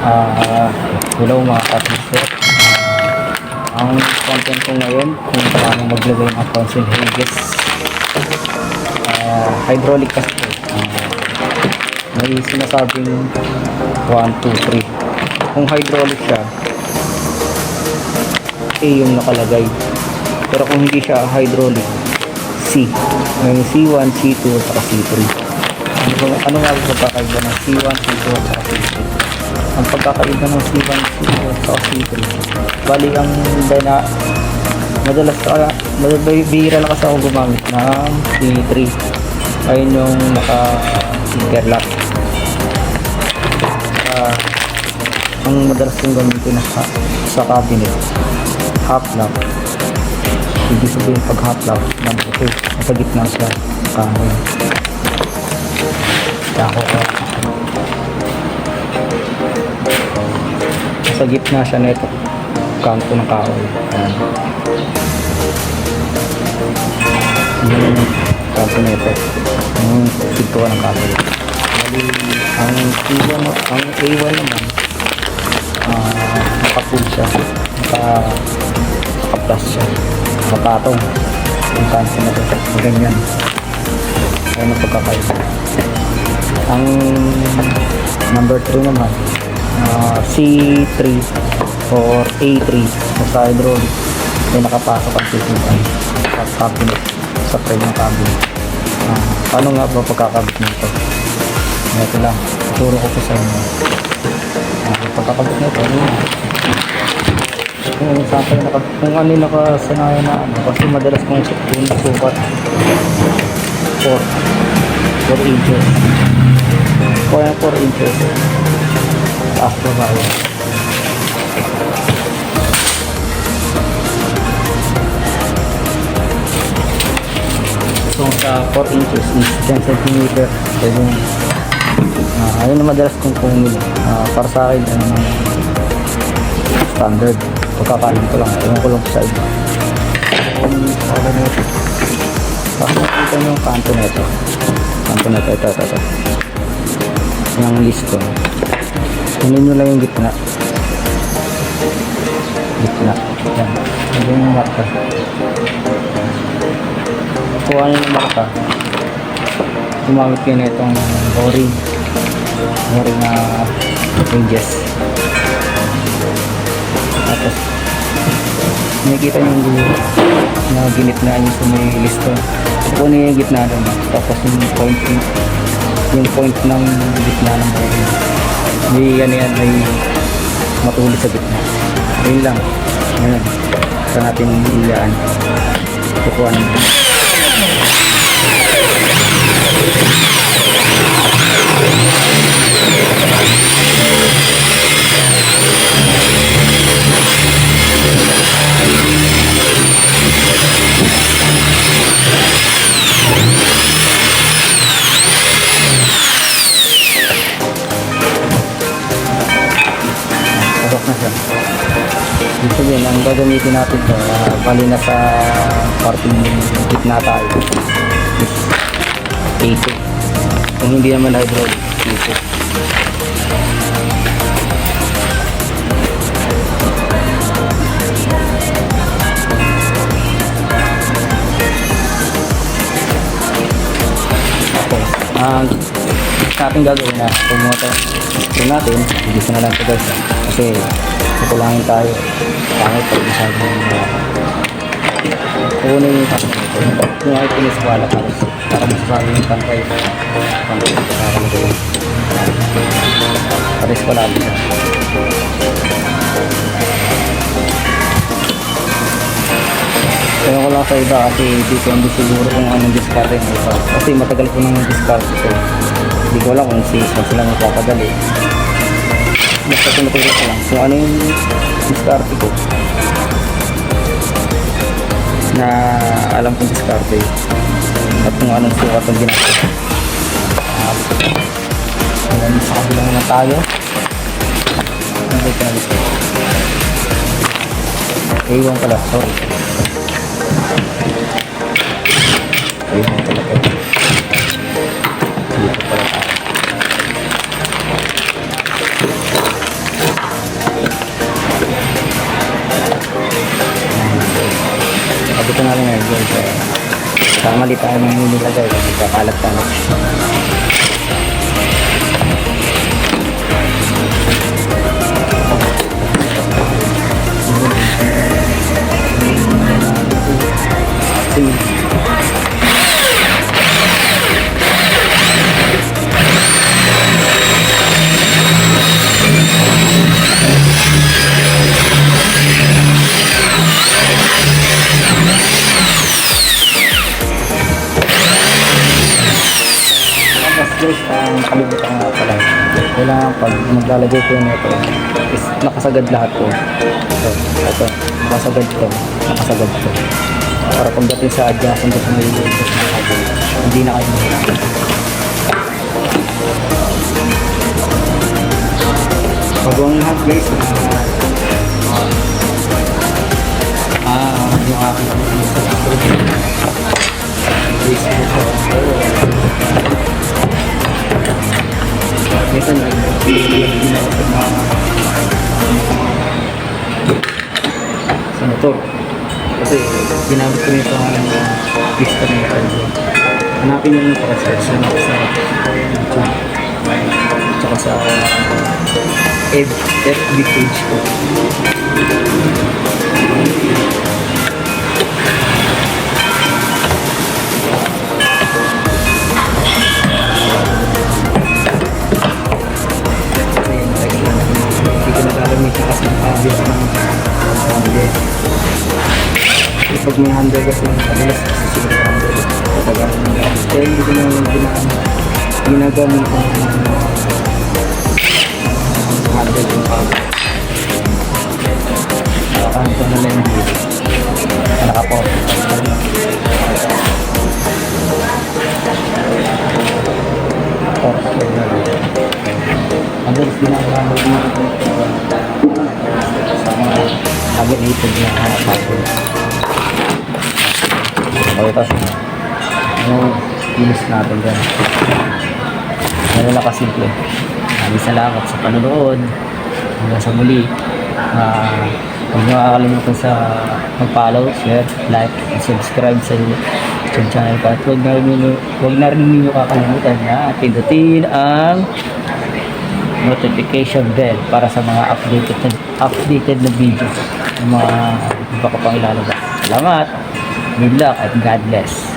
Hello mga kapitbahay. Ang content ko ngayon kung paano maglagay ng constant hinges, hydraulic kasi may sinasabing 1, 2, 3. Kung hydraulic siya, A yung nakalagay, pero kung hindi siya hydraulic, C. May C1, C2 at C3. Ano nga ang pagkakaiba ng C1, C2 at C3? Ang pagkakaiba ng C1, C2 at C3, bali ang madalas bihira lang kasi ako gumamit ng C3. Ayun yung naka-interlock. Ang madalas kong gamitin sa cabinet, half lock. Ibig sabihin pag half lock, nasa gitna siya kahoy. Sa gitna siya nito, kanto ng kahoy. Yung kanto nito, yung pintuan ng kahoy. Bali, ang A1 naman, naka-full siya, naka-plus siya, nakapatong. Yung kanto na ito, ganyan. Ayun ang pagkakaiba. Ang number 3 naman, C3 or A3 sa hydraulic, ay nakapasok ang C3 sa cabinet, sa frame ng cabinet. Paano nga ba pagkakabit nito? Ito lang, ituro ko po sa inyo. Pagkakabit nito, kung ano yung nakasanayan na kasi madalas kong sukat 4 inches. 4 inches taas pa ba yun? So sa 4 inches is 10 cm. Ayun na madalas kong pumili. Para sa akin standard pagkakalim ko lang. Ewan ko lang sa iba. Para makita nyo yung kanto na ito. Ito. Yung listo. Kunin nyo lang yung gitna. Yan. Ito yung marka. Kuha nyo yung marka. Gumamit kayo na itong boring na hinges. Tapos nakikita nyo yung na ginitnaan nyo sa may listo. Kunin yung gitna doon. Tapos yung point ng gitna ng boring. May matulid sa gitna. Ayun lang. Ngayon, sa natin iyaan. Kukuha natin. Na siya. Ibig sabihin, ang gagamitin natin ito, bali na sa parting gitna tayo is 8. Kung hindi naman hydraulic, 8. Okay. Ang natin gagawin na pumunta natin, hindi na lang ito guys kasi kukulangin tayo pangit pag masyadong kunin yung ay piniswala para masasabi yung pantay para magaling pares ko lagi siya. Kaya ko lang sa iba kasi depende siguro kung anong discard yung iba kasi matagal ko nang discard ito. Hindi ko alam kung sila magpapadali. Basta tinuturo ko lang kung ano yung diskarte ko na alam kong diskarte at kung anong sukat ang ginagawa. Ngayon sa kabilang naman tayo. A1 pala, sorry. A1 pala ito. Dito pala tayo. Kamali tayo ng nilagay kasi kakalat tayo. Guys, nakalimutan nga pala. Kailangan pag maglalagay ko nito is nakasagad lahat to. Ito, nakasagad to. Nakasagad to. Para kung dating sa adjacent sa may hindi na kayo mahirap. Pagawang lahat guys, yung aking minsan sa motor kasi ginamit ko nito ang pista na ito. Hanapin nyo yung para-search na ako sa YouTube tsaka sa FB page ko. Pag may handle kasi madalas kasi sila handle katagal kaya hindi ko na ginagamit ang handle yung pag nakakanto na lang dito nakapot madalas ginagamit mo sa mga agad-ipod na hapon. Okay, tapos yung ilis natin dyan. Ganun lang kasimple. Maraming salamat sa panonood. Hanggang sa muli. Huwag nyo kakalimutan sa mag-follow, share, like, and subscribe sa YouTube channel ko. At huwag na rin ninyo kakalimutan na pindutin ang notification bell para sa mga updated na video ng mga iba ko pang ilalabas. Salamat! Good luck and God bless.